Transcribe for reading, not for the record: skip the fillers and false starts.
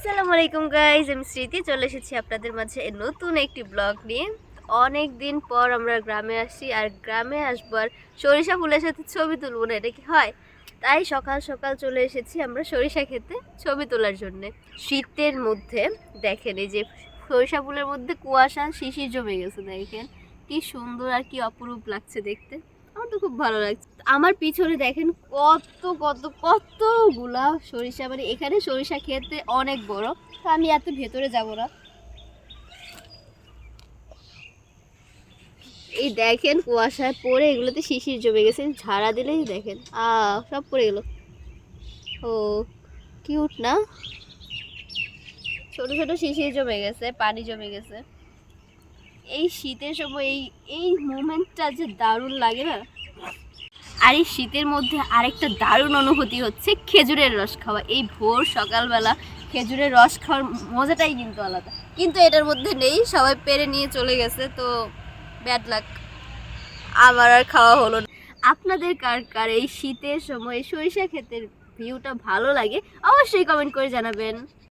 আসসালামু আলাইকুম গাইজ, আমি স্মৃতি চলে এসেছি আপনাদের মাঝে নতুন একটি ব্লগ নিয়ে। অনেক দিন পর আমরা গ্রামে আসছি, আর গ্রামে আসবার সরিষা ফুলের সাথে ছবি তুলবো না, এটা কি হয়? তাই সকাল সকাল চলে এসেছি আমরা সরিষা খেতে ছবি তোলার জন্যে। শীতের মধ্যে দেখেন এই যে সরিষা ফুলের মধ্যে কুয়াশা শিশির জমে গেছে, দেখেন কি সুন্দর আর কি অপরূপ লাগছে দেখতে। আমার তো খুব ভালো লাগছে। আমার পিছনে দেখেন কত কত কতগুলা সরিষা, মানে এখানে সরিষা খেতে অনেক বড়। তো আমি এত ভেতরে যাব না। এই দেখেন কুয়াশায় পড়ে এগুলোতে শিশির জমে গেছে, ঝাড়া দিলেই দেখেন সব পড়ে গেল। ও কিউট না? ছোট ছোট শিশির জমে গেছে, পানি জমে গেছে। এই শীতের সময় এই এই মোমেন্টটা যে দারুণ লাগে না। আর এই শীতের মধ্যে আরেকটা দারুণ অনুভূতি হচ্ছে খেজুরের রস খাওয়া। এই ভোর সকালবেলা খেজুরের রস খাওয়ার মজাটাই কিন্তু আলাদা, কিন্তু এটার মধ্যে নেই, সবাই পেরে নিয়ে চলে গেছে, তো ব্যাড লাক, আমার আর খাওয়া হলো না। আপনাদের কার কার এই শীতের সময় সরিষা ক্ষেতের ভিউটা ভালো লাগে অবশ্যই কমেন্ট করে জানাবেন।